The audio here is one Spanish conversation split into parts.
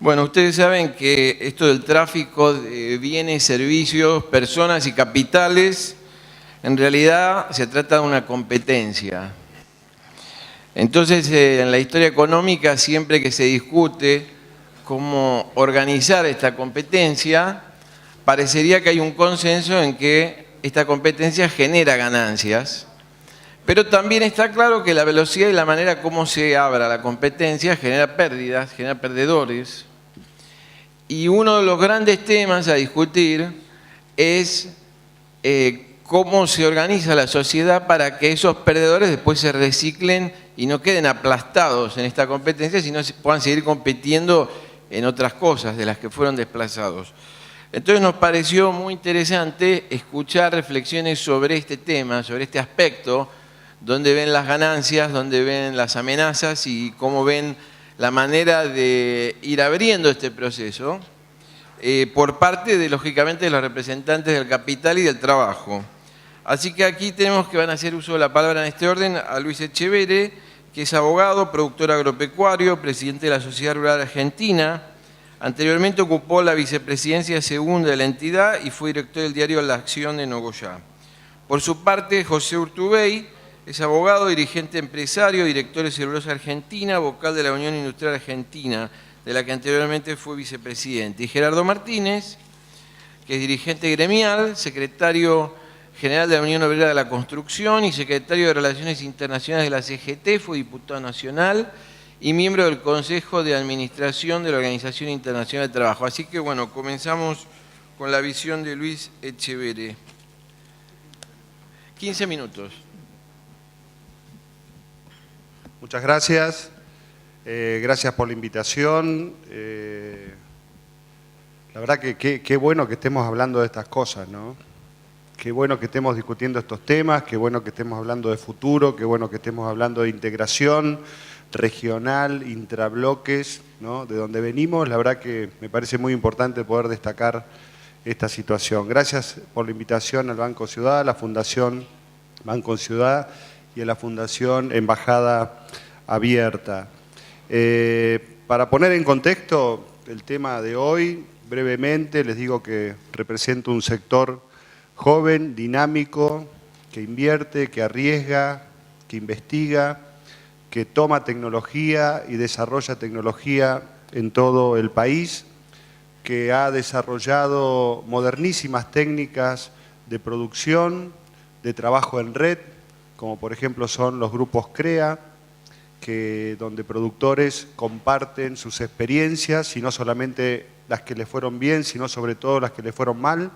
Bueno, ustedes saben que esto del tráfico de bienes, servicios, personas y capitales, en realidad se trata de una competencia. Entonces, en la historia económica, siempre que se discute cómo organizar esta competencia, parecería que hay un consenso en que esta competencia genera ganancias, pero también está claro que la velocidad y la manera como se abra la competencia genera pérdidas, genera perdedores. Y uno de los grandes temas a discutir es cómo se organiza la sociedad para que esos perdedores después se reciclen y no queden aplastados en esta competencia, sino puedan seguir compitiendo en otras cosas de las que fueron desplazados. Entonces nos pareció muy interesante escuchar reflexiones sobre este tema, sobre este aspecto, dónde ven las ganancias, dónde ven las amenazas y cómo ven la manera de ir abriendo este proceso por parte de, lógicamente, de los representantes del capital y del trabajo. Así que aquí tenemos que van a hacer uso de la palabra en este orden a Luis Echeverre, que es abogado, productor agropecuario, presidente de la Sociedad Rural Argentina. Anteriormente ocupó la vicepresidencia segunda de la entidad y fue director del diario La Acción de Nogoyá. Por su parte, José Urtubey es abogado, dirigente empresario, director de Celulosa Argentina, vocal de la Unión Industrial Argentina, de la que anteriormente fue vicepresidente. Y Gerardo Martínez, que es dirigente gremial, secretario general de la Unión Obrera de la Construcción y secretario de Relaciones Internacionales de la CGT, fue diputado nacional y miembro del Consejo de Administración de la Organización Internacional del Trabajo. Así que, bueno, comenzamos con la visión de Luis Echeverre. 15 minutos. Muchas gracias. Gracias por la invitación. La verdad que qué bueno que estemos hablando de estas cosas, ¿no? Qué bueno que estemos discutiendo estos temas, qué bueno que estemos hablando de futuro, qué bueno que estemos hablando de integración regional, intrabloques, ¿no? De donde venimos. La verdad que me parece muy importante poder destacar esta situación. Gracias por la invitación al Banco Ciudad, a la Fundación Banco Ciudad y a la Fundación Embajada Abierta. Para poner en contexto el tema de hoy, brevemente les digo que represento un sector joven, dinámico, que invierte, que arriesga, que investiga, que toma tecnología y desarrolla tecnología en todo el país, que ha desarrollado modernísimas técnicas de producción, de trabajo en red, como por ejemplo son los grupos CREA, donde productores comparten sus experiencias, y no solamente las que les fueron bien, sino sobre todo las que les fueron mal.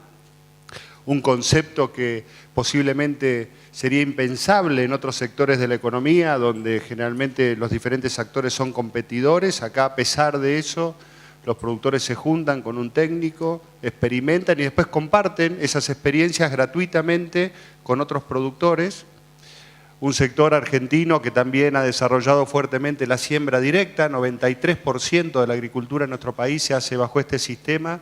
Un concepto que posiblemente sería impensable en otros sectores de la economía, donde generalmente los diferentes actores son competidores. Acá, a pesar de eso, los productores se juntan con un técnico, experimentan y después comparten esas experiencias gratuitamente con otros productores. Un sector argentino que también ha desarrollado fuertemente la siembra directa. 93% de la agricultura en nuestro país se hace bajo este sistema,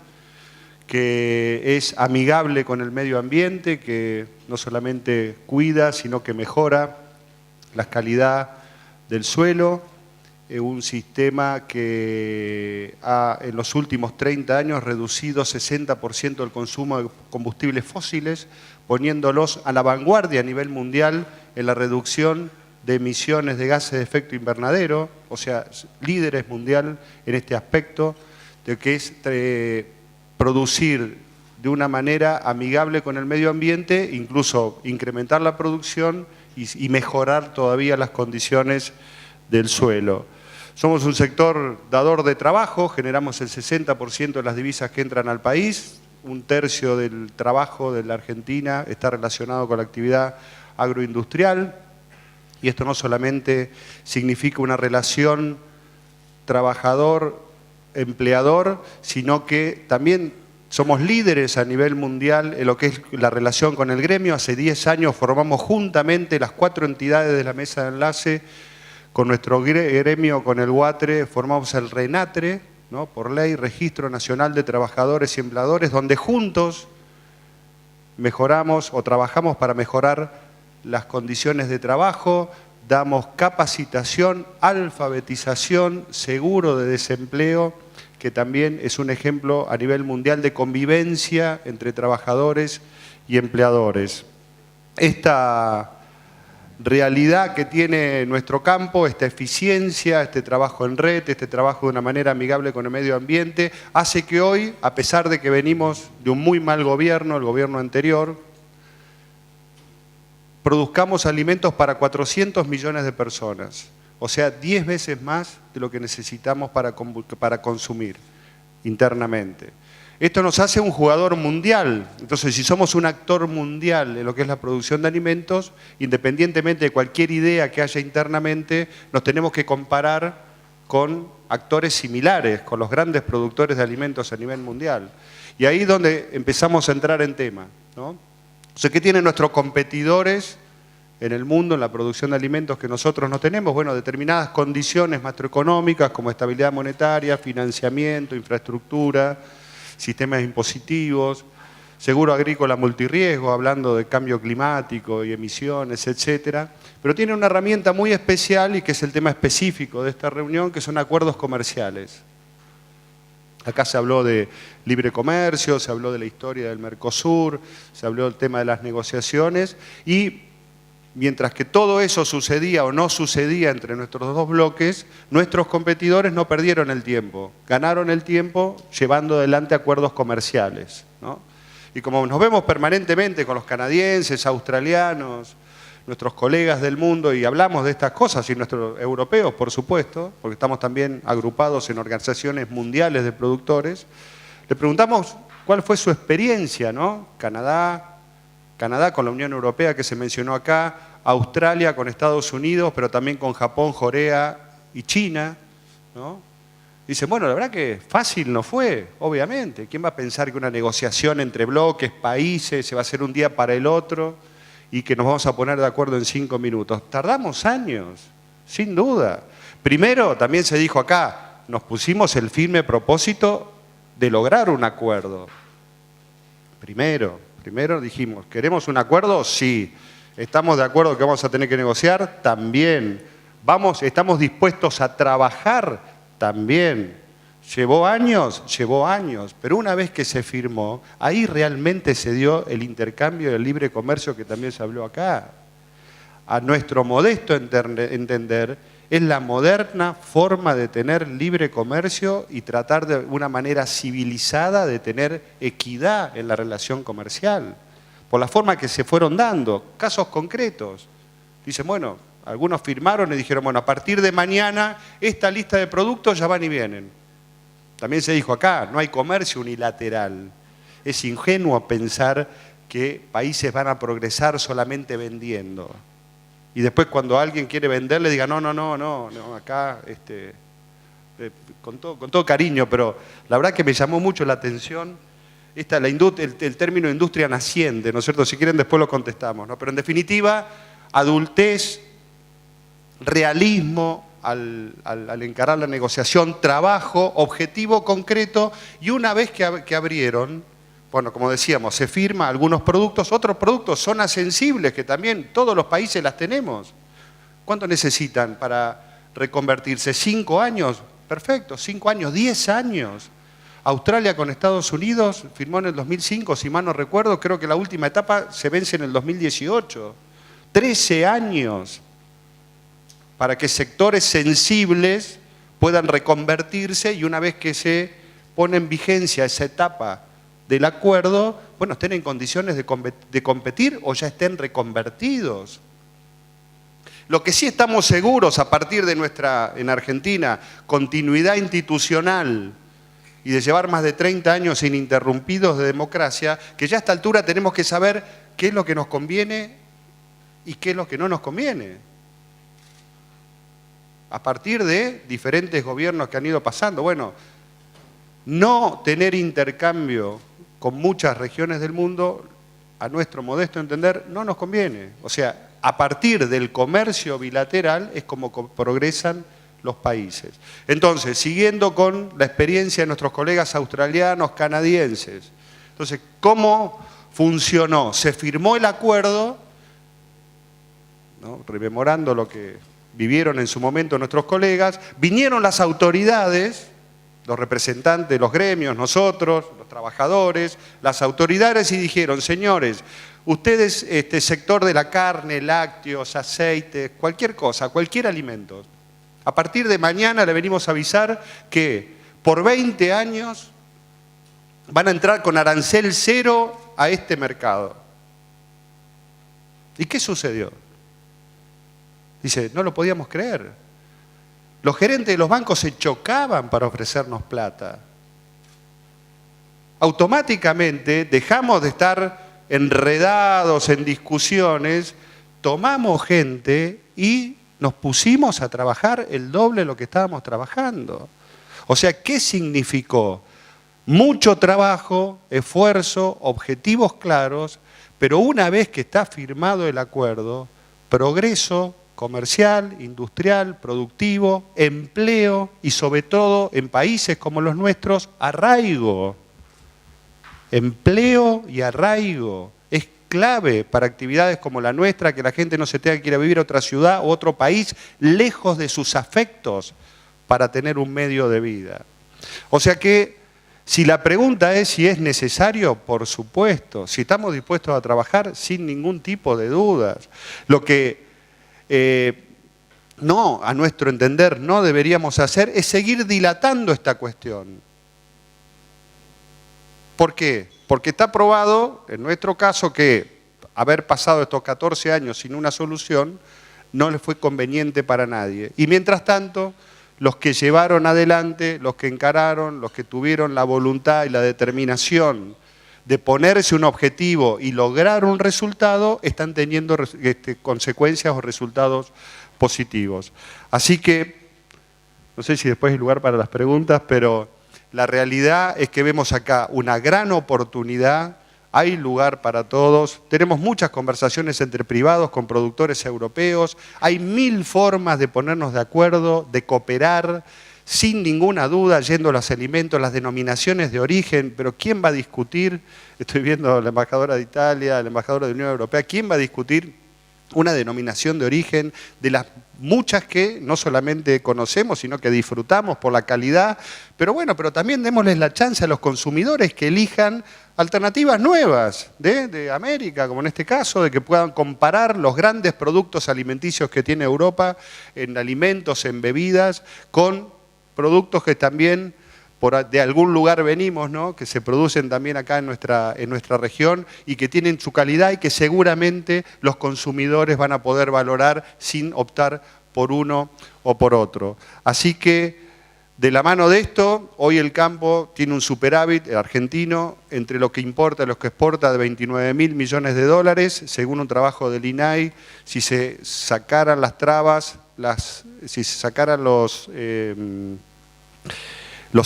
que es amigable con el medio ambiente, que no solamente cuida, sino que mejora la calidad del suelo. Un sistema que ha, en los últimos 30 años, reducido 60% el consumo de combustibles fósiles, poniéndolos a la vanguardia a nivel mundial en la reducción de emisiones de gases de efecto invernadero, o sea, líderes mundial en este aspecto, de que es producir de una manera amigable con el medio ambiente, incluso incrementar la producción y mejorar todavía las condiciones del suelo. Somos un sector dador de trabajo, generamos el 60% de las divisas que entran al país, un tercio del trabajo de la Argentina está relacionado con la actividad agroindustrial, y esto no solamente significa una relación trabajador-empleador, sino que también somos líderes a nivel mundial en lo que es la relación con el gremio. Hace 10 años formamos juntamente las 4 entidades de la mesa de enlace con nuestro gremio, con el UATRE, formamos el RENATRE, ¿no? Por ley, Registro Nacional de Trabajadores y Empleadores, donde juntos mejoramos o trabajamos para mejorar las condiciones de trabajo, damos capacitación, alfabetización, seguro de desempleo, que también es un ejemplo a nivel mundial de convivencia entre trabajadores y empleadores. Esta realidad que tiene nuestro campo, esta eficiencia, este trabajo en red, este trabajo de una manera amigable con el medio ambiente, hace que hoy, a pesar de que venimos de un muy mal gobierno, el gobierno anterior, produzcamos alimentos para 400 millones de personas, o sea, 10 veces más de lo que necesitamos para consumir internamente. Esto nos hace un jugador mundial. Entonces, si somos un actor mundial en lo que es la producción de alimentos, independientemente de cualquier idea que haya internamente, nos tenemos que comparar con actores similares, con los grandes productores de alimentos a nivel mundial. Y ahí es donde empezamos a entrar en tema, ¿no? O sea, ¿qué tienen nuestros competidores en el mundo, en la producción de alimentos que nosotros no tenemos? Bueno, determinadas condiciones macroeconómicas como estabilidad monetaria, financiamiento, infraestructura, sistemas impositivos, seguro agrícola multirriesgo, hablando de cambio climático y emisiones, etcétera. Pero tiene una herramienta muy especial y que es el tema específico de esta reunión, que son acuerdos comerciales. Acá se habló de libre comercio, se habló de la historia del Mercosur, se habló del tema de las negociaciones y mientras que todo eso sucedía o no sucedía entre nuestros dos bloques, nuestros competidores no perdieron el tiempo, ganaron el tiempo llevando adelante acuerdos comerciales, ¿no? Y como nos vemos permanentemente con los canadienses, australianos, nuestros colegas del mundo y hablamos de estas cosas, y nuestros europeos, por supuesto, porque estamos también agrupados en organizaciones mundiales de productores, le preguntamos cuál fue su experiencia, ¿no? Canadá con la Unión Europea que se mencionó acá, Australia con Estados Unidos, pero también con Japón, Corea y China, ¿no? Dicen, bueno, la verdad que fácil no fue, obviamente. ¿Quién va a pensar que una negociación entre bloques, países, se va a hacer un día para el otro y que nos vamos a poner de acuerdo en 5 minutos? Tardamos años, sin duda. Primero, también se dijo acá, nos pusimos el firme propósito de lograr un acuerdo. Primero dijimos, ¿queremos un acuerdo? Sí. ¿Estamos de acuerdo que vamos a tener que negociar? También. ¿Estamos dispuestos a trabajar? También. ¿Llevó años? Llevó años. Pero una vez que se firmó, ahí realmente se dio el intercambio del libre comercio que también se habló acá. A nuestro modesto entender, es la moderna forma de tener libre comercio y tratar de una manera civilizada de tener equidad en la relación comercial. Por la forma que se fueron dando, casos concretos. Dicen, bueno, algunos firmaron y dijeron, bueno, a partir de mañana esta lista de productos ya van y vienen. También se dijo acá, no hay comercio unilateral. Es ingenuo pensar que países van a progresar solamente vendiendo. Y después cuando alguien quiere vender le diga, no, acá, con todo cariño, pero la verdad que me llamó mucho la atención el término industria naciente, ¿no es cierto? Si quieren después lo contestamos, ¿no? Pero en definitiva, adultez, realismo al encarar la negociación, trabajo, objetivo concreto, y una vez que abrieron, bueno, como decíamos, se firma algunos productos, otros productos, zonas sensibles, que también todos los países las tenemos. ¿Cuánto necesitan para reconvertirse? ¿5 años? Perfecto, 5 años, 10 años. Australia con Estados Unidos firmó en el 2005, si mal no recuerdo, creo que la última etapa se vence en el 2018. 13 años para que sectores sensibles puedan reconvertirse y una vez que se pone en vigencia esa etapa del acuerdo, bueno, estén en condiciones de competir o ya estén reconvertidos. Lo que sí estamos seguros a partir de nuestra, en Argentina, continuidad institucional y de llevar más de 30 años ininterrumpidos de democracia, que ya a esta altura tenemos que saber qué es lo que nos conviene y qué es lo que no nos conviene. A partir de diferentes gobiernos que han ido pasando. Bueno, no tener intercambio con muchas regiones del mundo, a nuestro modesto entender, no nos conviene. O sea, a partir del comercio bilateral es como progresan los países. Entonces, siguiendo con la experiencia de nuestros colegas australianos, canadienses. Entonces, ¿cómo funcionó? Se firmó el acuerdo, ¿no? Rememorando lo que vivieron en su momento nuestros colegas, vinieron las autoridades, los representantes de los gremios, nosotros, los trabajadores, las autoridades, y dijeron: señores, ustedes, sector de la carne, lácteos, aceites, cualquier cosa, cualquier alimento, a partir de mañana le venimos a avisar que por 20 años van a entrar con arancel cero a este mercado. ¿Y qué sucedió? Dice, no lo podíamos creer. Los gerentes de los bancos se chocaban para ofrecernos plata. Automáticamente dejamos de estar enredados en discusiones, tomamos gente y nos pusimos a trabajar el doble de lo que estábamos trabajando. O sea, ¿qué significó? Mucho trabajo, esfuerzo, objetivos claros, pero una vez que está firmado el acuerdo, progreso comercial, industrial, productivo, empleo y sobre todo en países como los nuestros, arraigo. Empleo y arraigo. Es clave para actividades como la nuestra, que la gente no se tenga que ir a vivir a otra ciudad o otro país lejos de sus afectos para tener un medio de vida. O sea que si la pregunta es si es necesario, por supuesto. Si estamos dispuestos a trabajar, sin ningún tipo de dudas. Lo que no, a nuestro entender, no deberíamos hacer es seguir dilatando esta cuestión. ¿Por qué? Porque está probado, en nuestro caso, que haber pasado estos 14 años sin una solución no le fue conveniente para nadie. Y mientras tanto, los que llevaron adelante, los que encararon, los que tuvieron la voluntad y la determinación de ponerse un objetivo y lograr un resultado, están teniendo consecuencias o resultados positivos. Así que, no sé si después hay lugar para las preguntas, pero la realidad es que vemos acá una gran oportunidad, hay lugar para todos, tenemos muchas conversaciones entre privados con productores europeos, hay 1000 formas de ponernos de acuerdo, de cooperar, sin ninguna duda, yendo a los alimentos, las denominaciones de origen, pero ¿quién va a discutir? Estoy viendo a la embajadora de Italia, la embajadora de la Unión Europea, ¿quién va a discutir una denominación de origen de las muchas que no solamente conocemos, sino que disfrutamos por la calidad? Pero bueno, pero también démosles la chance a los consumidores que elijan alternativas nuevas de América, como en este caso, de que puedan comparar los grandes productos alimenticios que tiene Europa en alimentos, en bebidas, con productos que también de algún lugar venimos, ¿no? Que se producen también acá en nuestra región y que tienen su calidad y que seguramente los consumidores van a poder valorar sin optar por uno o por otro. Así que, de la mano de esto, hoy el campo tiene un superávit argentino entre lo que importa y lo que exporta de 29.000 millones de dólares, según un trabajo del INAI. Si se sacaran las trabas, si se sacaran los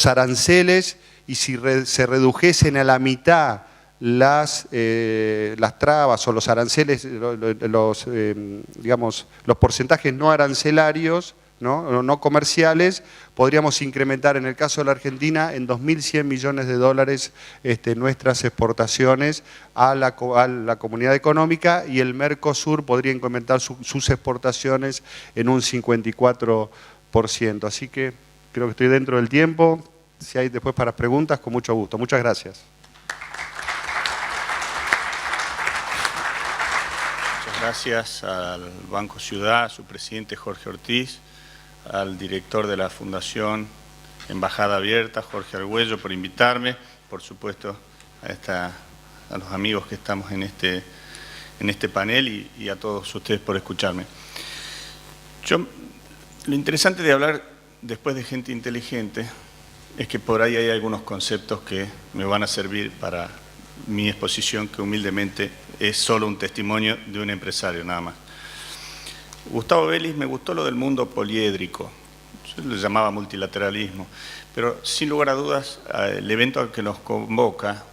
aranceles y si se redujesen a la mitad las trabas o los aranceles, digamos, los porcentajes no arancelarios, no comerciales, podríamos incrementar en el caso de la Argentina en 2.100 millones de dólares nuestras exportaciones a la comunidad económica, y el Mercosur podría incrementar sus exportaciones en un 54%. Así que creo que estoy dentro del tiempo. Si hay después para preguntas, con mucho gusto. Muchas gracias. Muchas gracias al Banco Ciudad, a su presidente Jorge Ortiz, al director de la Fundación Embajada Abierta, Jorge Argüello, por invitarme, por supuesto a los amigos que estamos en este panel y a todos ustedes por escucharme. Lo interesante de hablar después de gente inteligente es que por ahí hay algunos conceptos que me van a servir para mi exposición, que humildemente es solo un testimonio de un empresario, nada más. Gustavo Vélez, me gustó lo del mundo poliédrico, yo lo llamaba multilateralismo, pero sin lugar a dudas, el evento al que nos convoca,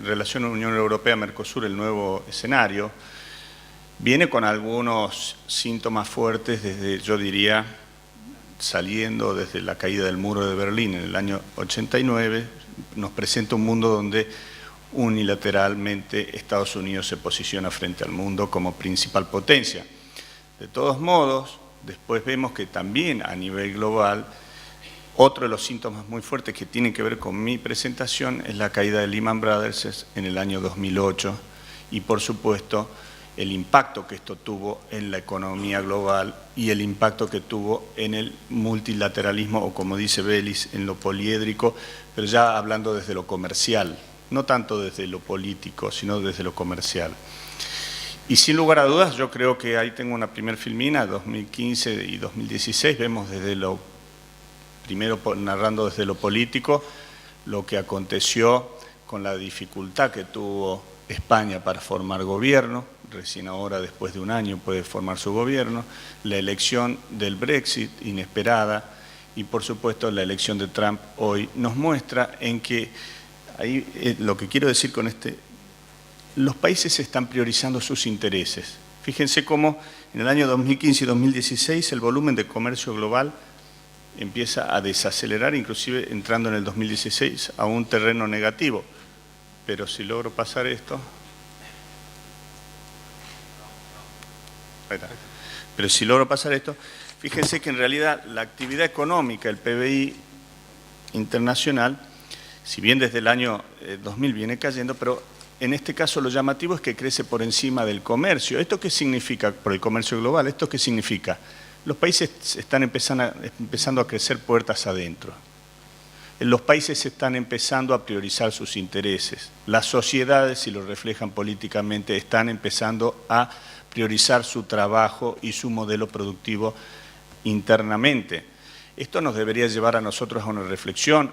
relación Unión Europea-Mercosur, el nuevo escenario, viene con algunos síntomas fuertes desde, yo diría, saliendo desde la caída del muro de Berlín en el año 89, nos presenta un mundo donde unilateralmente Estados Unidos se posiciona frente al mundo como principal potencia. De todos modos, Después vemos que también a nivel global, otro de los síntomas muy fuertes que tienen que ver con mi presentación es la caída de Lehman Brothers en el año 2008 y, por supuesto, el impacto que esto tuvo en la economía global y el impacto que tuvo en el multilateralismo, o como dice Bellis, en lo poliédrico, pero ya hablando desde lo comercial, no tanto desde lo político, sino desde lo comercial. Y sin lugar a dudas, yo creo que ahí tengo una primer filmina, 2015 y 2016, vemos desde lo, primero narrando desde lo político, lo que aconteció con la dificultad que tuvo España para formar gobierno, recién ahora, después de un año, puede formar su gobierno, la elección del Brexit inesperada y, por supuesto, la elección de Trump hoy nos muestra en que, ahí lo que quiero decir con los países están priorizando sus intereses. Fíjense cómo en el año 2015 y 2016 el volumen de comercio global empieza a desacelerar, inclusive entrando en el 2016 a un terreno negativo. Pero si logro pasar esto... Pero si logro pasar esto, fíjense que en realidad la actividad económica, el PBI internacional, si bien desde el año 2000 viene cayendo, pero en este caso lo llamativo es que crece por encima del comercio. ¿Esto qué significa por el comercio global? ¿Esto qué significa? Los países están empezando a crecer puertas adentro. Los países están empezando a priorizar sus intereses. Las sociedades, si lo reflejan políticamente, están empezando a priorizar su trabajo y su modelo productivo internamente. Esto nos debería llevar a nosotros a una reflexión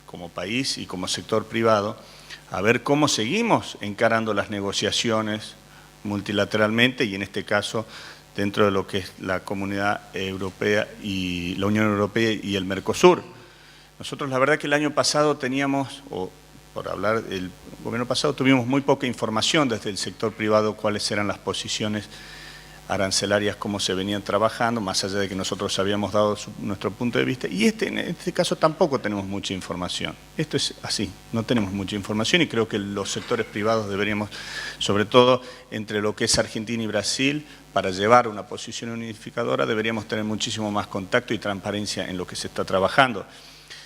como país y como sector privado, a ver cómo seguimos encarando las negociaciones multilateralmente y en este caso dentro de lo que es la Comunidad Europea y la Unión Europea y el Mercosur. Nosotros la verdad que el año pasado teníamos, o por hablar del gobierno pasado, tuvimos muy poca información desde el sector privado cuáles eran las posiciones arancelarias, cómo se venían trabajando, más allá de que nosotros habíamos dado nuestro punto de vista. Y en este caso tampoco tenemos mucha información. Esto es así, no tenemos mucha información y creo que los sectores privados deberíamos, sobre todo entre lo que es Argentina y Brasil, para llevar una posición unificadora, deberíamos tener muchísimo más contacto y transparencia en lo que se está trabajando.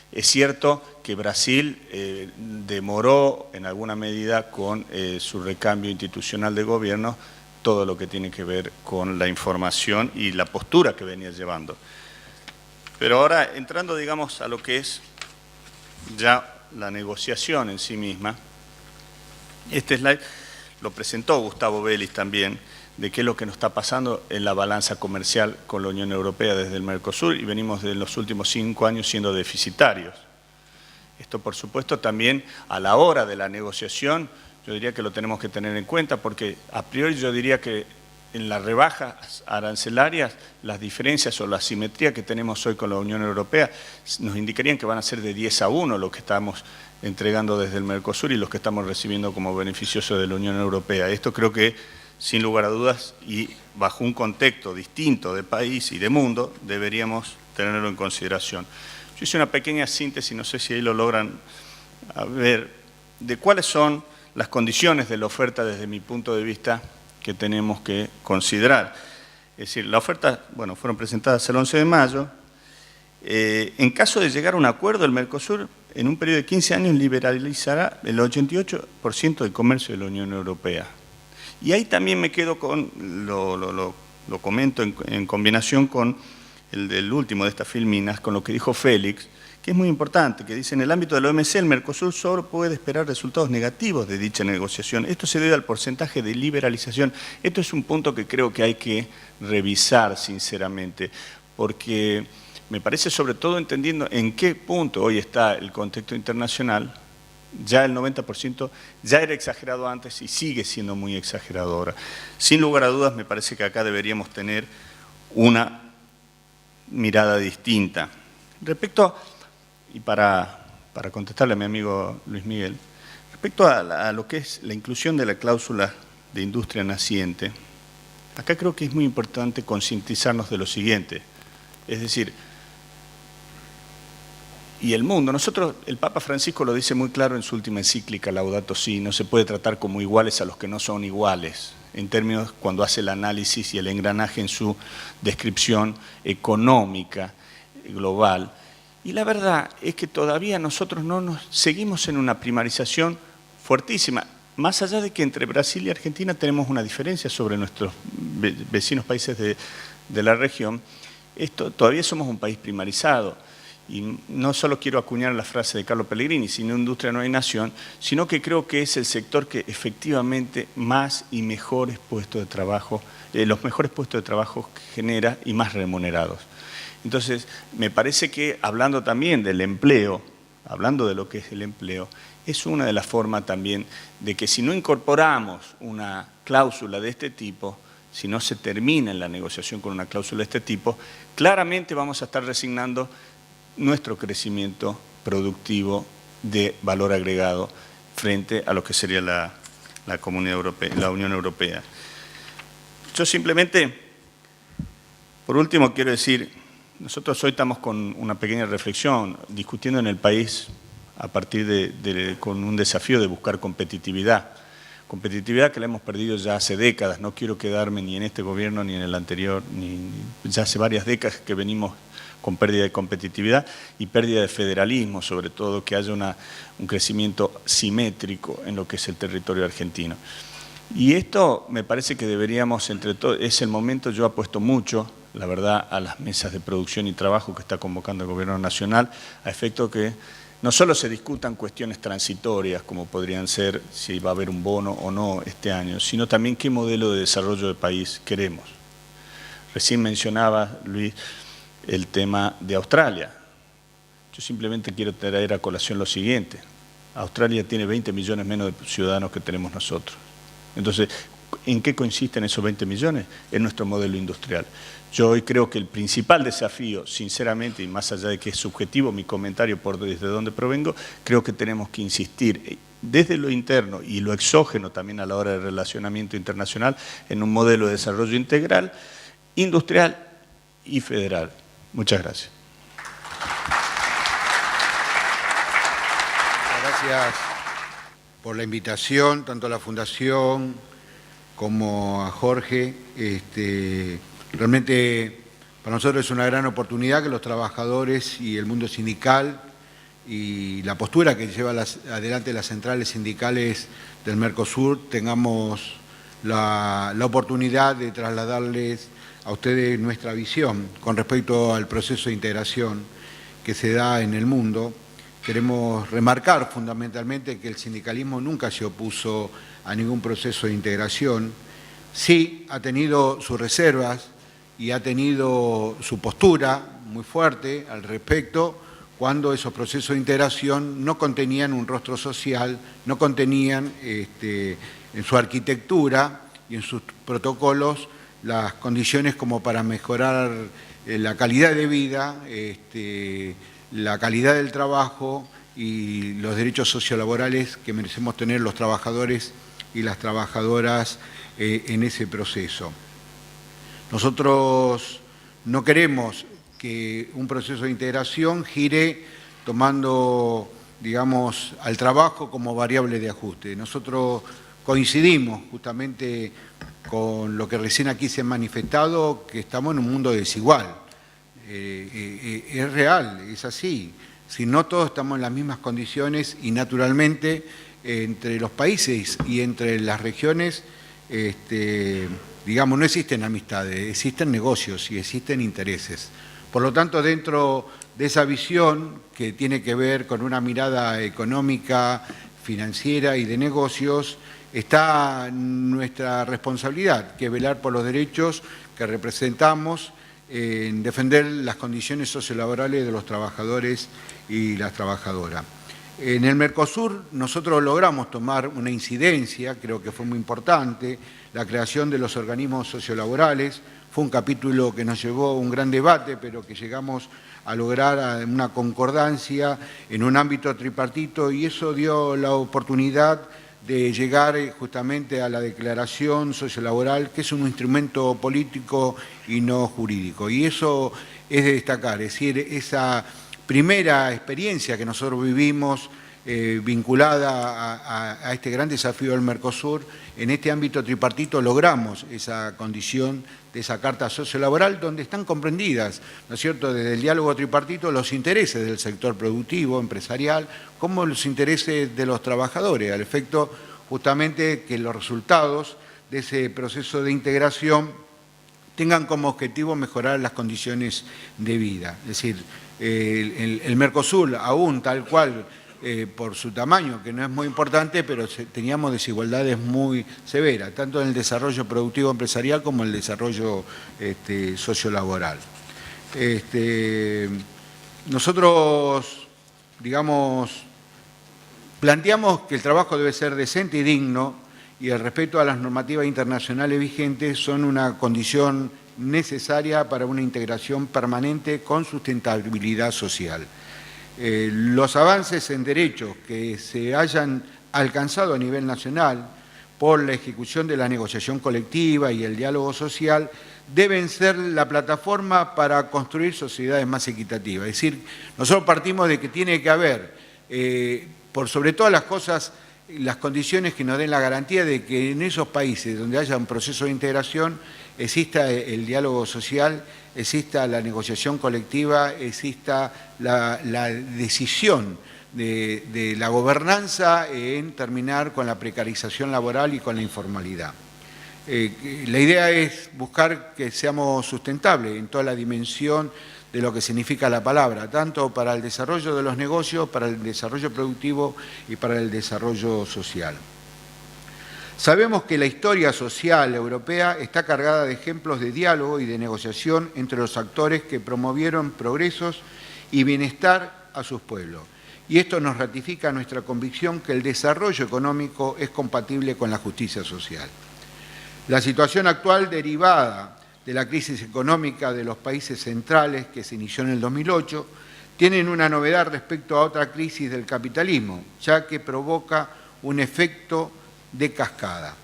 Es cierto que Brasil demoró en alguna medida con su recambio institucional de gobierno todo lo que tiene que ver con la información y la postura que venía llevando. Pero ahora, entrando, digamos, a lo que es ya la negociación en sí misma, este slide lo presentó Gustavo Bellis también, de qué es lo que nos está pasando en la balanza comercial con la Unión Europea desde el Mercosur y venimos de los últimos 5 años siendo deficitarios. Esto, por supuesto, también a la hora de la negociación, yo diría que lo tenemos que tener en cuenta porque a priori yo diría que en las rebajas arancelarias, las diferencias o la asimetría que tenemos hoy con la Unión Europea nos indicarían que van a ser de 10-1 lo que estamos entregando desde el Mercosur y los que estamos recibiendo como beneficiosos de la Unión Europea. Esto creo que sin lugar a dudas, y bajo un contexto distinto de país y de mundo, deberíamos tenerlo en consideración. Yo hice una pequeña síntesis, no sé si ahí lo logran ver, de cuáles son las condiciones de la oferta desde mi punto de vista que tenemos que considerar. Es decir, la oferta, bueno, fueron presentadas el 11 de mayo. En caso de llegar a un acuerdo, el Mercosur, en un periodo de 15 años, liberalizará el 88% del comercio de la Unión Europea. Y ahí también me quedo con, lo comento en combinación con el del último de estas filminas, con lo que dijo Félix, que es muy importante, que dice, en el ámbito de la OMC, el Mercosur solo puede esperar resultados negativos de dicha negociación. Esto se debe al porcentaje de liberalización. Esto es un punto que creo que hay que revisar sinceramente, porque me parece sobre todo entendiendo en qué punto hoy está el contexto internacional. Ya el 90% ya era exagerado antes y sigue siendo muy exagerado ahora. Sin lugar a dudas, me parece que acá deberíamos tener una mirada distinta. Respecto, y para contestarle a mi amigo Luis Miguel, respecto a lo que es la inclusión de la cláusula de industria naciente, acá creo que es muy importante concientizarnos de lo siguiente, es decir, y el mundo. Nosotros, el Papa Francisco lo dice muy claro en su última encíclica, Laudato Si, no se puede tratar como iguales a los que no son iguales, en términos cuando hace el análisis y el engranaje en su descripción económica global. Y la verdad es que todavía nosotros seguimos en una primarización fuertísima, más allá de que entre Brasil y Argentina tenemos una diferencia sobre nuestros vecinos países de la región, todavía somos un país primarizado. Y no solo quiero acuñar la frase de Carlo Pellegrini, sin industria no hay nación, sino que creo que es el sector que efectivamente más y mejores puestos de trabajo, los mejores puestos de trabajo genera y más remunerados. Entonces, me parece que hablando también del empleo, hablando de lo que es el empleo, es una de las formas también de que si no incorporamos una cláusula de este tipo, si no se termina en la negociación con una cláusula de este tipo, claramente vamos a estar resignando nuestro crecimiento productivo de valor agregado frente a lo que sería la Comunidad Europea, la Unión Europea. Yo simplemente, por último, quiero decir, nosotros hoy estamos con una pequeña reflexión, discutiendo en el país a partir con un desafío de buscar competitividad. Competitividad que la hemos perdido ya hace décadas, no quiero quedarme ni en este gobierno ni en el anterior, ya hace varias décadas que venimos con pérdida de competitividad y pérdida de federalismo, sobre todo que haya un crecimiento simétrico en lo que es el territorio argentino. Y esto me parece que deberíamos, entre todos, es el momento, yo apuesto mucho, la verdad, a las mesas de producción y trabajo que está convocando el Gobierno Nacional, a efecto que no solo se discutan cuestiones transitorias, como podrían ser si va a haber un bono o no este año, sino también qué modelo de desarrollo de país queremos. Recién mencionaba, Luis, el tema de Australia. Yo simplemente quiero traer a colación lo siguiente. Australia tiene 20 millones menos de ciudadanos que tenemos nosotros. Entonces, ¿en qué consisten esos 20 millones? En nuestro modelo industrial. Yo hoy creo que el principal desafío, sinceramente, y más allá de que es subjetivo mi comentario por desde donde provengo, creo que tenemos que insistir desde lo interno y lo exógeno también a la hora del relacionamiento internacional en un modelo de desarrollo integral, industrial y federal. Muchas gracias. Gracias por la invitación, tanto a la Fundación como a Jorge. Realmente para nosotros es una gran oportunidad que los trabajadores y el mundo sindical y la postura que lleva adelante las centrales sindicales del Mercosur tengamos la oportunidad de trasladarles a ustedes nuestra visión con respecto al proceso de integración que se da en el mundo. Queremos remarcar fundamentalmente que el sindicalismo nunca se opuso a ningún proceso de integración. Sí ha tenido sus reservas y ha tenido su postura muy fuerte al respecto cuando esos procesos de integración no contenían un rostro social, no contenían en su arquitectura y en sus protocolos las condiciones como para mejorar la calidad de vida, la calidad del trabajo y los derechos sociolaborales que merecemos tener los trabajadores y las trabajadoras en ese proceso. Nosotros no queremos que un proceso de integración gire tomando, digamos, al trabajo como variable de ajuste. Nosotros coincidimos justamente con lo que recién aquí se ha manifestado, que estamos en un mundo desigual. Es real, es así. Si no todos estamos en las mismas condiciones y naturalmente entre los países y entre las regiones, digamos, no existen amistades, existen negocios y existen intereses. Por lo tanto, dentro de esa visión que tiene que ver con una mirada económica, financiera y de negocios, está nuestra responsabilidad, que es velar por los derechos que representamos, en defender las condiciones sociolaborales de los trabajadores y las trabajadoras. En el Mercosur nosotros logramos tomar una incidencia, creo que fue muy importante, la creación de los organismos sociolaborales. Fue un capítulo que nos llevó a un gran debate, pero que llegamos a lograr una concordancia en un ámbito tripartito y eso dio la oportunidad de llegar justamente a la declaración sociolaboral, que es un instrumento político y no jurídico. Y eso es de destacar, es decir, esa primera experiencia que nosotros vivimos vinculada a este gran desafío del Mercosur. En este ámbito tripartito logramos esa condición de esa Carta Sociolaboral, donde están comprendidas, ¿no es cierto?, desde el diálogo tripartito los intereses del sector productivo, empresarial, como los intereses de los trabajadores, al efecto justamente que los resultados de ese proceso de integración tengan como objetivo mejorar las condiciones de vida. Es decir, el Mercosur, aún tal cual, por su tamaño, que no es muy importante, pero teníamos desigualdades muy severas, tanto en el desarrollo productivo empresarial como en el desarrollo sociolaboral. Nosotros, digamos, planteamos que el trabajo debe ser decente y digno, y el respeto a las normativas internacionales vigentes son una condición necesaria para una integración permanente con sustentabilidad social. Los avances en derechos que se hayan alcanzado a nivel nacional por la ejecución de la negociación colectiva y el diálogo social deben ser la plataforma para construir sociedades más equitativas. Es decir, nosotros partimos de que tiene que haber, por sobre todas las cosas, las condiciones que nos den la garantía de que en esos países donde haya un proceso de integración exista el diálogo social, exista la negociación colectiva, exista la decisión de la gobernanza en terminar con la precarización laboral y con la informalidad. La idea es buscar que seamos sustentables en toda la dimensión de lo que significa la palabra, tanto para el desarrollo de los negocios, para el desarrollo productivo y para el desarrollo social. Sabemos que la historia social europea está cargada de ejemplos de diálogo y de negociación entre los actores que promovieron progresos y bienestar a sus pueblos. Y esto nos ratifica nuestra convicción que el desarrollo económico es compatible con la justicia social. La situación actual derivada de la crisis económica de los países centrales que se inició en el 2008 tienen una novedad respecto a otra crisis del capitalismo, ya que provoca un efecto de cascada.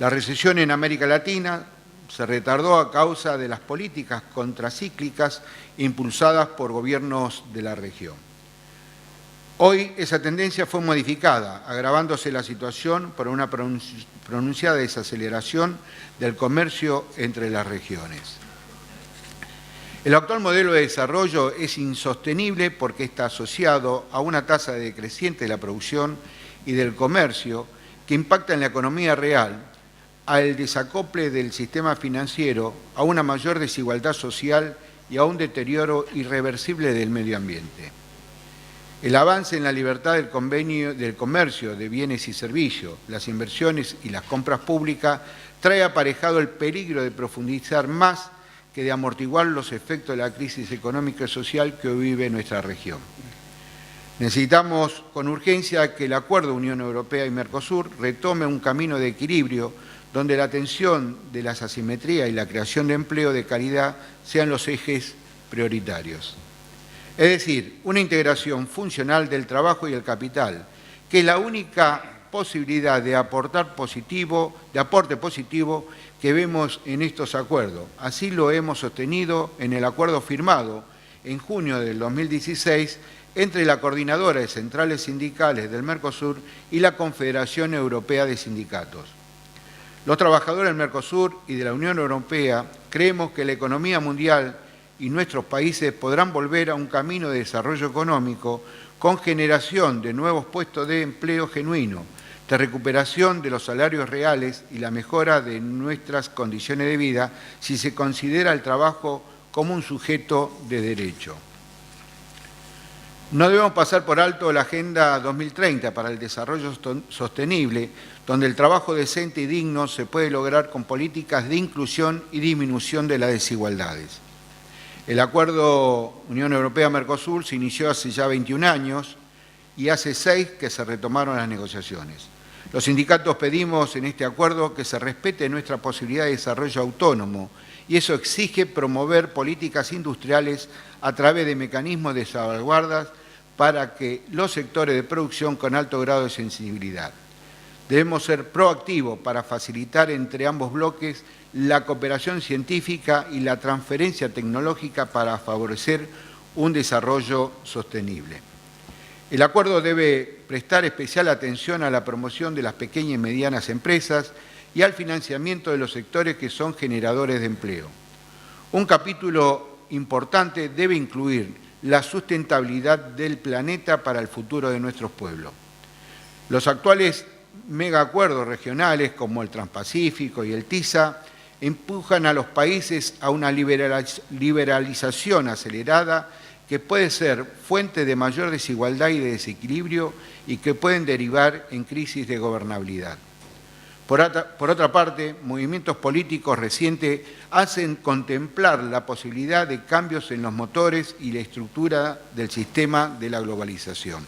La recesión en América Latina se retardó a causa de las políticas contracíclicas impulsadas por gobiernos de la región. Hoy esa tendencia fue modificada, agravándose la situación por una pronunciada desaceleración del comercio entre las regiones. El actual modelo de desarrollo es insostenible porque está asociado a una tasa decreciente de la producción y del comercio que impacta en la economía real, al desacople del sistema financiero, a una mayor desigualdad social y a un deterioro irreversible del medio ambiente. El avance en la libertad del comercio de bienes y servicios, las inversiones y las compras públicas trae aparejado el peligro de profundizar más que de amortiguar los efectos de la crisis económica y social que hoy vive nuestra región. Necesitamos con urgencia que el acuerdo Unión Europea y Mercosur retome un camino de equilibrio donde la atención de las asimetrías y la creación de empleo de calidad sean los ejes prioritarios. Es decir, una integración funcional del trabajo y el capital, que es la única posibilidad de aporte positivo que vemos en estos acuerdos. Así lo hemos sostenido en el acuerdo firmado en junio del 2016 entre la Coordinadora de Centrales Sindicales del Mercosur y la Confederación Europea de Sindicatos. Los trabajadores del Mercosur y de la Unión Europea creemos que la economía mundial y nuestros países podrán volver a un camino de desarrollo económico con generación de nuevos puestos de empleo genuino, de recuperación de los salarios reales y la mejora de nuestras condiciones de vida si se considera el trabajo como un sujeto de derecho. No debemos pasar por alto la Agenda 2030 para el desarrollo sostenible, donde el trabajo decente y digno se puede lograr con políticas de inclusión y disminución de las desigualdades. El acuerdo Unión Europea-Mercosur se inició hace ya 21 años y hace 6 que se retomaron las negociaciones. Los sindicatos pedimos en este acuerdo que se respete nuestra posibilidad de desarrollo autónomo y eso exige promover políticas industriales a través de mecanismos de salvaguardas para que los sectores de producción con alto grado de sensibilidad. Debemos ser proactivos para facilitar entre ambos bloques la cooperación científica y la transferencia tecnológica para favorecer un desarrollo sostenible. El acuerdo debe prestar especial atención a la promoción de las pequeñas y medianas empresas y al financiamiento de los sectores que son generadores de empleo. Un capítulo importante debe incluir la sustentabilidad del planeta para el futuro de nuestros pueblos. Los actuales megaacuerdos regionales como el Transpacífico y el TISA empujan a los países a una liberalización acelerada que puede ser fuente de mayor desigualdad y de desequilibrio y que pueden derivar en crisis de gobernabilidad. Por otra parte, movimientos políticos recientes hacen contemplar la posibilidad de cambios en los motores y la estructura del sistema de la globalización.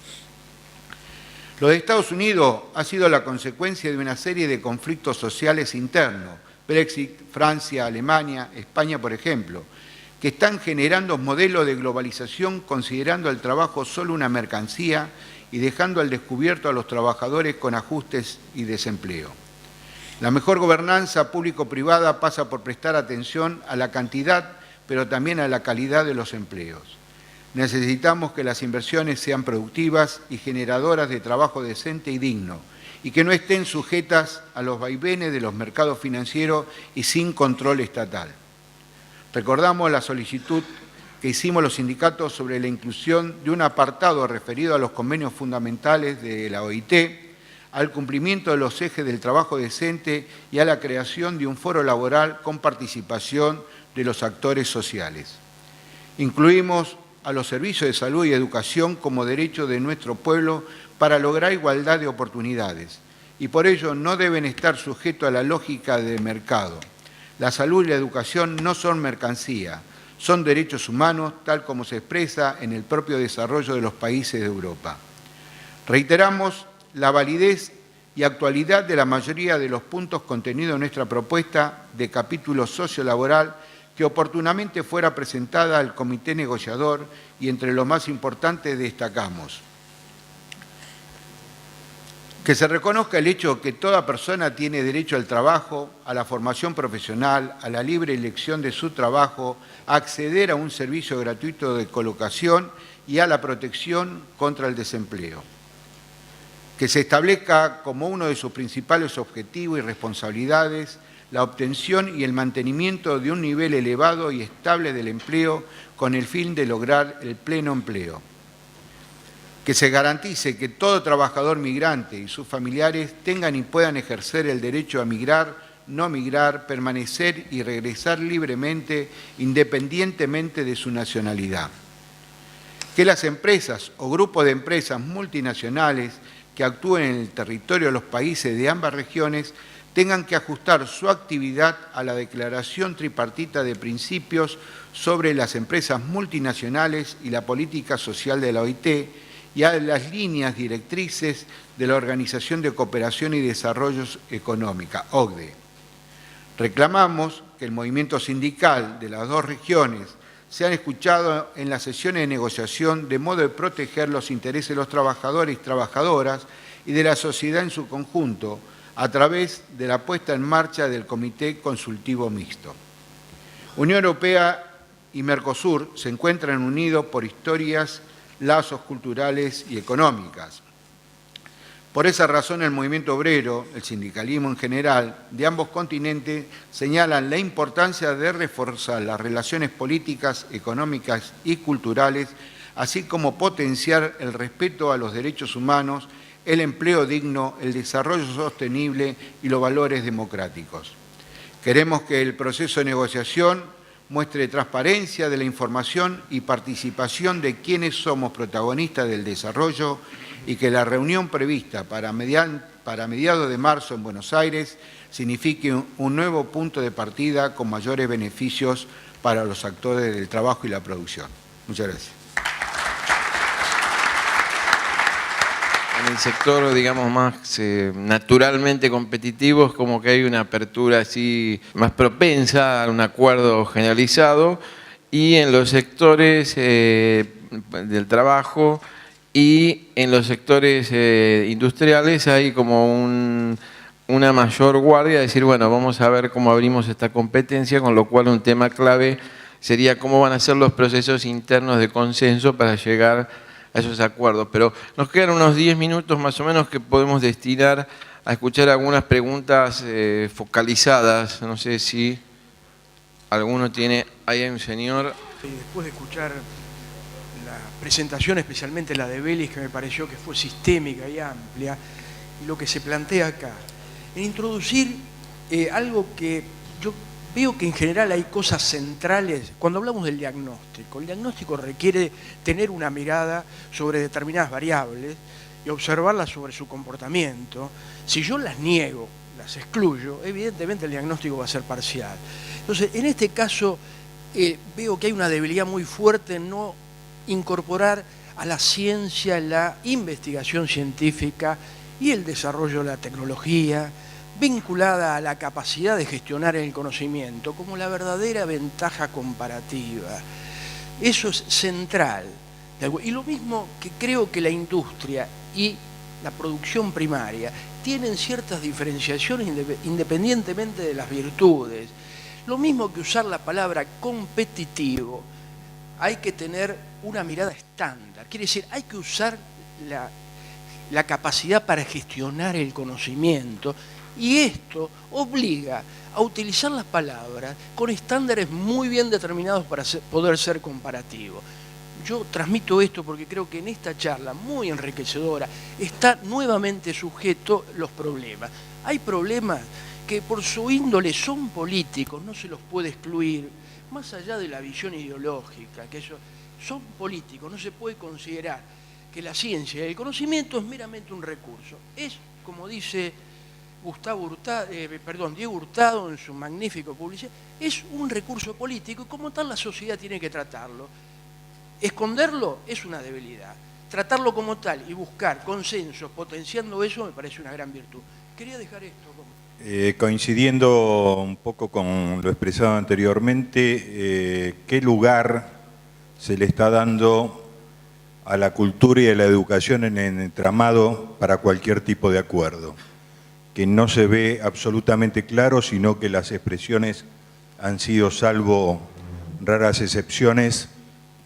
Lo de Estados Unidos ha sido la consecuencia de una serie de conflictos sociales internos, Brexit, Francia, Alemania, España, por ejemplo, que están generando modelos de globalización considerando el trabajo solo una mercancía y dejando al descubierto a los trabajadores con ajustes y desempleo. La mejor gobernanza público-privada pasa por prestar atención a la cantidad, pero también a la calidad de los empleos. Necesitamos que las inversiones sean productivas y generadoras de trabajo decente y digno, y que no estén sujetas a los vaivenes de los mercados financieros y sin control estatal. Recordamos la solicitud que hicimos los sindicatos sobre la inclusión de un apartado referido a los convenios fundamentales de la OIT, al cumplimiento de los ejes del trabajo decente y a la creación de un foro laboral con participación de los actores sociales. Incluimos a los servicios de salud y educación como derecho de nuestro pueblo para lograr igualdad de oportunidades y por ello no deben estar sujetos a la lógica del mercado. La salud y la educación no son mercancía, son derechos humanos tal como se expresa en el propio desarrollo de los países de Europa. Reiteramos la validez y actualidad de la mayoría de los puntos contenidos en nuestra propuesta de capítulo sociolaboral que oportunamente fuera presentada al comité negociador y entre lo más importante destacamos que se reconozca el hecho que toda persona tiene derecho al trabajo, a la formación profesional, a la libre elección de su trabajo, a acceder a un servicio gratuito de colocación y a la protección contra el desempleo. Que se establezca como uno de sus principales objetivos y responsabilidades la obtención y el mantenimiento de un nivel elevado y estable del empleo con el fin de lograr el pleno empleo. Que se garantice que todo trabajador migrante y sus familiares tengan y puedan ejercer el derecho a migrar, no migrar, permanecer y regresar libremente independientemente de su nacionalidad. Que las empresas o grupos de empresas multinacionales que actúen en el territorio de los países de ambas regiones tengan que ajustar su actividad a la Declaración Tripartita de Principios sobre las empresas multinacionales y la política social de la OIT y a las líneas directrices de la Organización de Cooperación y Desarrollo Económica, OCDE. Reclamamos que el movimiento sindical de las dos regiones sean escuchados en las sesiones de negociación de modo de proteger los intereses de los trabajadores y trabajadoras y de la sociedad en su conjunto a través de la puesta en marcha del Comité Consultivo Mixto. Unión Europea y Mercosur se encuentran unidos por historias, lazos culturales y económicas. Por esa razón el movimiento obrero, el sindicalismo en general, de ambos continentes señalan la importancia de reforzar las relaciones políticas, económicas y culturales, así como potenciar el respeto a los derechos humanos, el empleo digno, el desarrollo sostenible y los valores democráticos. Queremos que el proceso de negociación muestre transparencia de la información y participación de quienes somos protagonistas del desarrollo y que la reunión prevista para mediados de marzo en Buenos Aires signifique un nuevo punto de partida con mayores beneficios para los actores del trabajo y la producción. Muchas gracias. En el sector, digamos, más naturalmente competitivo, es como que hay una apertura así más propensa a un acuerdo generalizado, y en los sectores del trabajo y en los sectores industriales hay como una mayor guardia, decir, bueno, vamos a ver cómo abrimos esta competencia, con lo cual un tema clave sería cómo van a ser los procesos internos de consenso para llegar a esos acuerdos. Pero nos quedan unos 10 minutos más o menos que podemos destinar a escuchar algunas preguntas focalizadas. No sé si alguno tiene... Ahí hay un señor... Sí, después de escuchar la presentación, especialmente la de Vélez, que me pareció que fue sistémica y amplia, y lo que se plantea acá, en introducir algo que yo veo que en general hay cosas centrales. Cuando hablamos del diagnóstico, el diagnóstico requiere tener una mirada sobre determinadas variables y observarlas sobre su comportamiento. Si yo las niego, las excluyo, evidentemente el diagnóstico va a ser parcial. Entonces, en este caso, veo que hay una debilidad muy fuerte en no incorporar a la ciencia, la investigación científica y el desarrollo de la tecnología, vinculada a la capacidad de gestionar el conocimiento como la verdadera ventaja comparativa. Eso es central. Y lo mismo que creo que la industria y la producción primaria tienen ciertas diferenciaciones independientemente de las virtudes. Lo mismo que usar la palabra competitivo, hay que tener una mirada estándar. Quiere decir, hay que usar la capacidad para gestionar el conocimiento, y esto obliga a utilizar las palabras con estándares muy bien determinados para poder ser comparativo. Yo transmito esto porque creo que en esta charla muy enriquecedora está nuevamente sujeto los problemas. Hay problemas que por su índole son políticos, no se los puede excluir, más allá de la visión ideológica, que eso, son políticos, no se puede considerar que la ciencia y el conocimiento es meramente un recurso. Es, como dice Diego Hurtado en su magnífico publicidad, es un recurso político y como tal la sociedad tiene que tratarlo. Esconderlo es una debilidad. Tratarlo como tal y buscar consensos potenciando eso me parece una gran virtud. Quería dejar esto como... Coincidiendo un poco con lo expresado anteriormente, ¿qué lugar se le está dando a la cultura y a la educación en el entramado para cualquier tipo de acuerdo? Que no se ve absolutamente claro, sino que las expresiones han sido, salvo raras excepciones,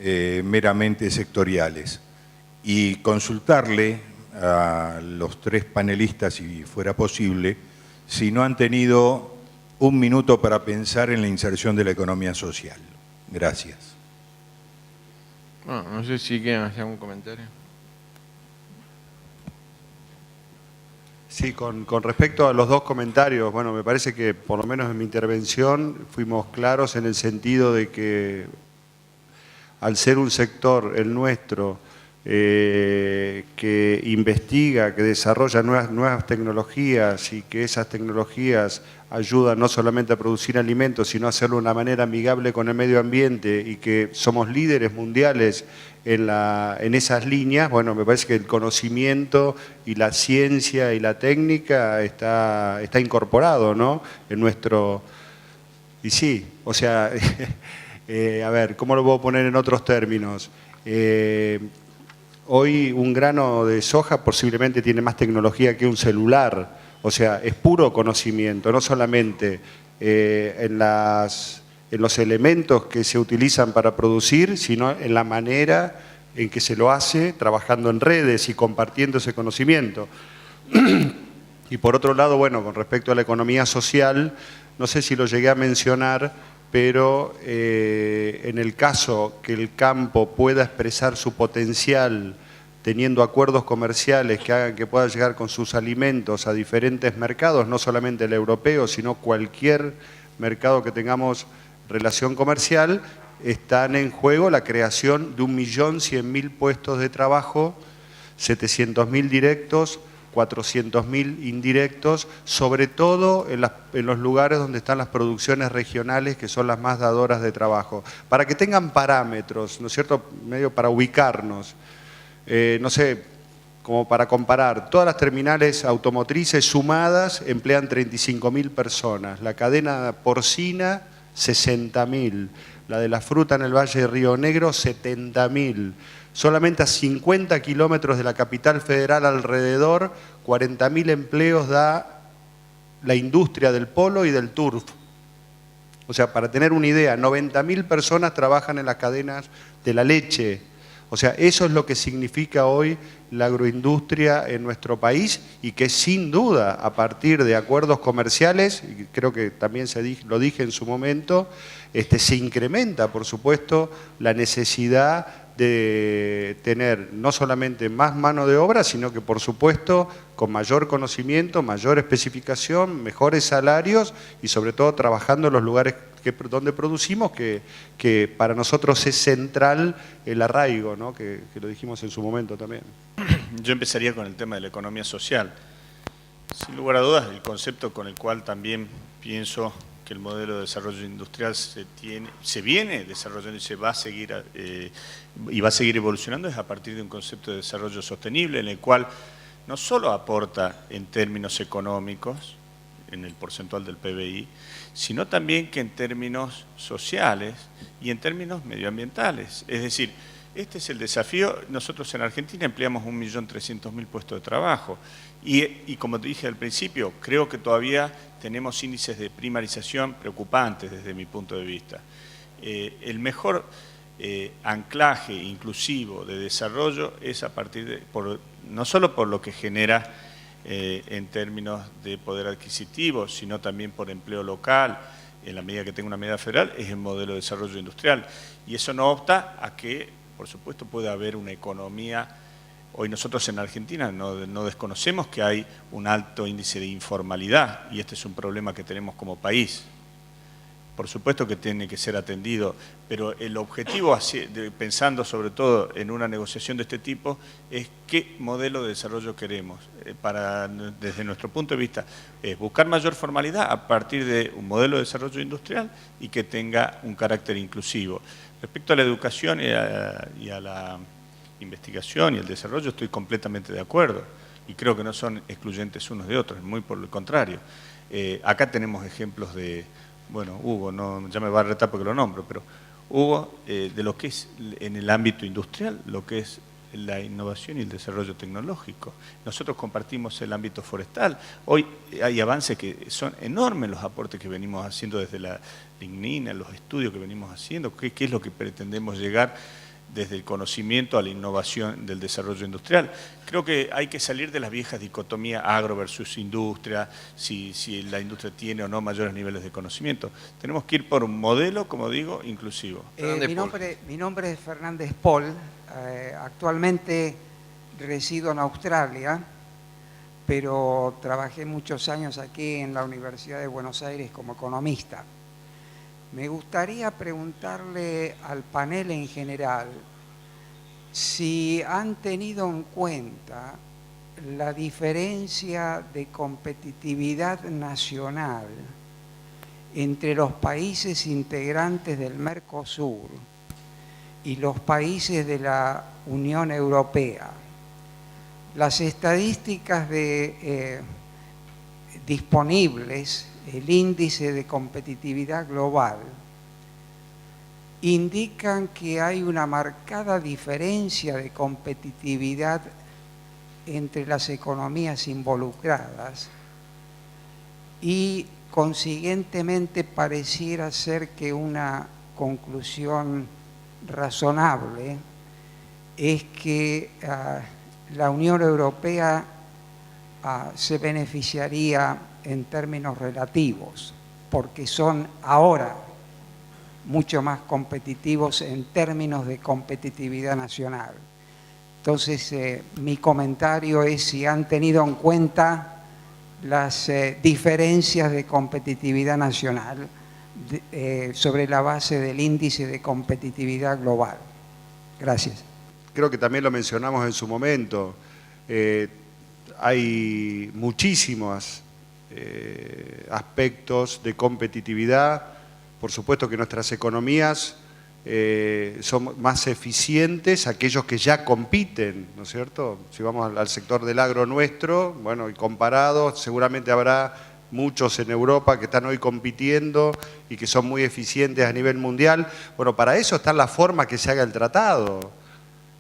meramente sectoriales. Y consultarle a los tres panelistas, si fuera posible, si no han tenido un minuto para pensar en la inserción de la economía social. Gracias. Bueno, no sé si quieren hacer algún comentario. Sí, con respecto a los dos comentarios, bueno, me parece que por lo menos en mi intervención fuimos claros en el sentido de que al ser un sector, el nuestro, que investiga, que desarrolla nuevas tecnologías y que esas tecnologías ayudan no solamente a producir alimentos, sino a hacerlo de una manera amigable con el medio ambiente y que somos líderes mundiales en esas líneas, bueno, me parece que el conocimiento y la ciencia y la técnica está incorporado, ¿no? En nuestro... Y sí, o sea, a ver, ¿cómo lo puedo poner en otros términos? Hoy un grano de soja posiblemente tiene más tecnología que un celular, o sea, es puro conocimiento, no solamente en los elementos que se utilizan para producir, sino en la manera en que se lo hace, trabajando en redes y compartiendo ese conocimiento. Y por otro lado, bueno, con respecto a la economía social, no sé si lo llegué a mencionar, pero en el caso que el campo pueda expresar su potencial teniendo acuerdos comerciales que hagan que pueda llegar con sus alimentos a diferentes mercados, no solamente el europeo, sino cualquier mercado que tengamos relación comercial, están en juego la creación de 1.100.000 puestos de trabajo, 700.000 directos, 400.000 indirectos, sobre todo en los lugares donde están las producciones regionales, que son las más dadoras de trabajo. Para que tengan parámetros, ¿no es cierto?, medio para ubicarnos. No sé, como para comparar, todas las terminales automotrices sumadas emplean 35.000 personas, la cadena porcina 60.000, la de la fruta en el Valle de Río Negro 70.000. Solamente a 50 kilómetros de la capital federal alrededor, 40.000 empleos da la industria del polo y del turf. O sea, para tener una idea, 90.000 personas trabajan en las cadenas de la leche. O sea, eso es lo que significa hoy la agroindustria en nuestro país y que sin duda, a partir de acuerdos comerciales, y creo que también lo dije en su momento, se incrementa, por supuesto, la necesidad de tener no solamente más mano de obra, sino que, por supuesto, con mayor conocimiento, mayor especificación, mejores salarios y, sobre todo, trabajando en los lugares donde producimos, que para nosotros es central el arraigo, ¿no? que lo dijimos en su momento también. Yo empezaría con el tema de la economía social. Sin lugar a dudas, el concepto con el cual también pienso que el modelo de desarrollo industrial se viene desarrollando y se va a seguir y va a seguir evolucionando es a partir de un concepto de desarrollo sostenible en el cual no solo aporta en términos económicos, en el porcentual del PBI, sino también que en términos sociales y en términos medioambientales. Es decir, este es el desafío. Nosotros en Argentina empleamos 1.300.000 puestos de trabajo y como te dije al principio, creo que todavía tenemos índices de primarización preocupantes desde mi punto de vista. El mejor anclaje inclusivo de desarrollo es a partir de, no solo por lo que genera en términos de poder adquisitivo, sino también por empleo local, en la medida que tenga una medida federal, es el modelo de desarrollo industrial. Y eso no obsta a que, por supuesto, pueda haber una economía. Hoy nosotros en Argentina no desconocemos que hay un alto índice de informalidad y este es un problema que tenemos como país. Por supuesto que tiene que ser atendido, pero el objetivo, pensando sobre todo en una negociación de este tipo, es qué modelo de desarrollo queremos. Desde nuestro punto de vista, es buscar mayor formalidad a partir de un modelo de desarrollo industrial y que tenga un carácter inclusivo. Respecto a la educación y a la investigación y el desarrollo, estoy completamente de acuerdo y creo que no son excluyentes unos de otros, muy por el contrario. Acá tenemos ejemplos de... Bueno, Hugo, ya me va a retar porque lo nombro, pero Hugo, de lo que es en el ámbito industrial, lo que es la innovación y el desarrollo tecnológico. Nosotros compartimos el ámbito forestal. Hoy hay avances que son enormes los aportes que venimos haciendo desde la lignina, los estudios que venimos haciendo, qué es lo que pretendemos llegar desde el conocimiento a la innovación del desarrollo industrial. Creo que hay que salir de las viejas dicotomías agro versus industria, si la industria tiene o no mayores niveles de conocimiento. Tenemos que ir por un modelo, como digo, inclusivo. Mi nombre es Fernández Paul, actualmente resido en Australia, pero trabajé muchos años aquí en la Universidad de Buenos Aires como economista. Me gustaría preguntarle al panel en general si han tenido en cuenta la diferencia de competitividad nacional entre los países integrantes del Mercosur y los países de la Unión Europea. Las estadísticas disponibles, el índice de competitividad global, indican que hay una marcada diferencia de competitividad entre las economías involucradas y consiguientemente pareciera ser que una conclusión razonable es que la Unión Europea se beneficiaría en términos relativos, porque son ahora mucho más competitivos en términos de competitividad nacional. Entonces, mi comentario es si han tenido en cuenta las diferencias de competitividad nacional sobre la base del índice de competitividad global. Gracias. Creo que también lo mencionamos en su momento. Hay muchísimos aspectos de competitividad. Por supuesto que nuestras economías son más eficientes aquellos que ya compiten, ¿no es cierto? Si vamos al sector del agro nuestro, bueno, y comparado, seguramente habrá muchos en Europa que están hoy compitiendo y que son muy eficientes a nivel mundial. Bueno, para eso está la forma que se haga el tratado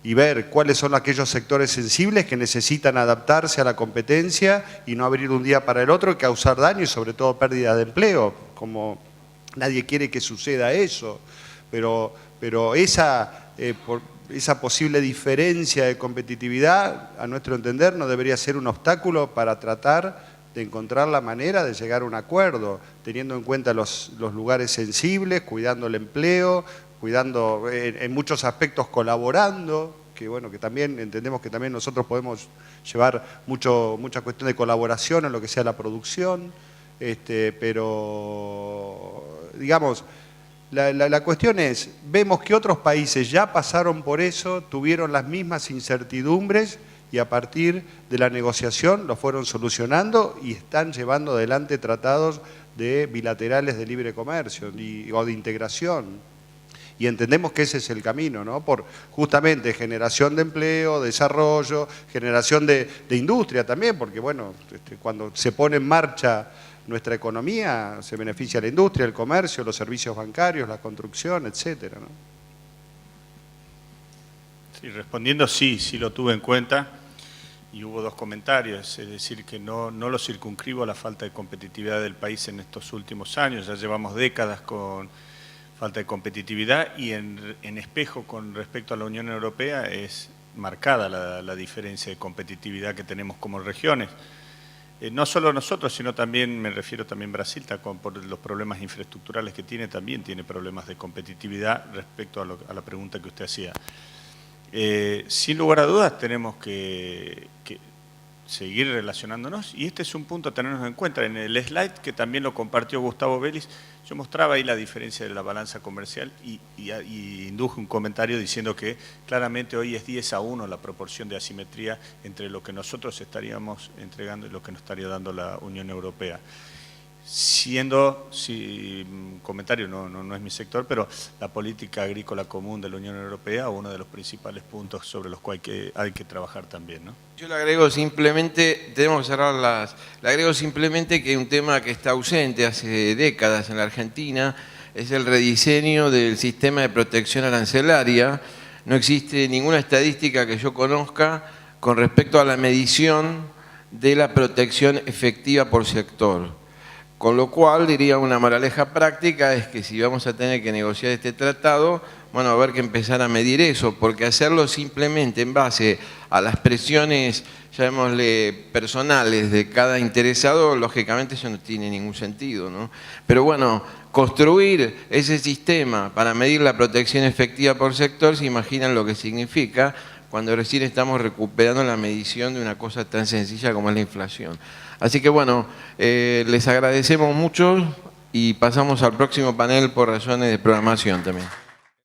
y ver cuáles son aquellos sectores sensibles que necesitan adaptarse a la competencia y no abrir de un día para el otro y causar daño y sobre todo pérdida de empleo, como nadie quiere que suceda eso, pero esa posible diferencia de competitividad, a nuestro entender, no debería ser un obstáculo para tratar de encontrar la manera de llegar a un acuerdo, teniendo en cuenta los lugares sensibles, cuidando el empleo, cuidando en muchos aspectos colaborando, que bueno, que también entendemos que también nosotros podemos llevar mucha cuestión de colaboración en lo que sea la producción, pero digamos, la cuestión es, vemos que otros países ya pasaron por eso, tuvieron las mismas incertidumbres y a partir de la negociación lo fueron solucionando y están llevando adelante tratados bilaterales de libre comercio o de integración. Y entendemos que ese es el camino, ¿no? Por justamente generación de empleo, desarrollo, generación de industria también, porque bueno, cuando se pone en marcha nuestra economía, se beneficia la industria, el comercio, los servicios bancarios, la construcción, etcétera, ¿no? Sí, respondiendo sí lo tuve en cuenta y hubo dos comentarios, es decir, que no lo circunscribo a la falta de competitividad del país en estos últimos años, ya llevamos décadas con falta de competitividad y en espejo con respecto a la Unión Europea es marcada la diferencia de competitividad que tenemos como regiones. No solo nosotros, sino también, me refiero también Brasil, por los problemas infraestructurales que tiene, también tiene problemas de competitividad respecto a la pregunta que usted hacía. Sin lugar a dudas tenemos que seguir relacionándonos y este es un punto a tenernos en cuenta. En el slide que también lo compartió Gustavo Vélez, yo mostraba ahí la diferencia de la balanza comercial y induje un comentario diciendo que claramente hoy es 10-1 la proporción de asimetría entre lo que nosotros estaríamos entregando y lo que nos estaría dando la Unión Europea. Siendo, comentario no es mi sector, pero la política agrícola común de la Unión Europea uno de los principales puntos sobre los cuales hay que trabajar también, ¿no? Yo le agrego simplemente, tenemos que cerrar le agrego simplemente que un tema que está ausente hace décadas en la Argentina es el rediseño del sistema de protección arancelaria. No existe ninguna estadística que yo conozca con respecto a la medición de la protección efectiva por sector. Con lo cual, diría una moraleja práctica, es que si vamos a tener que negociar este tratado, bueno, va a haber que empezar a medir eso, porque hacerlo simplemente en base a las presiones, llamémosle, personales de cada interesado, lógicamente eso no tiene ningún sentido, ¿no? Pero bueno, construir ese sistema para medir la protección efectiva por sector, se imaginan lo que significa cuando recién estamos recuperando la medición de una cosa tan sencilla como es la inflación. Así que bueno, les agradecemos mucho y pasamos al próximo panel por razones de programación también.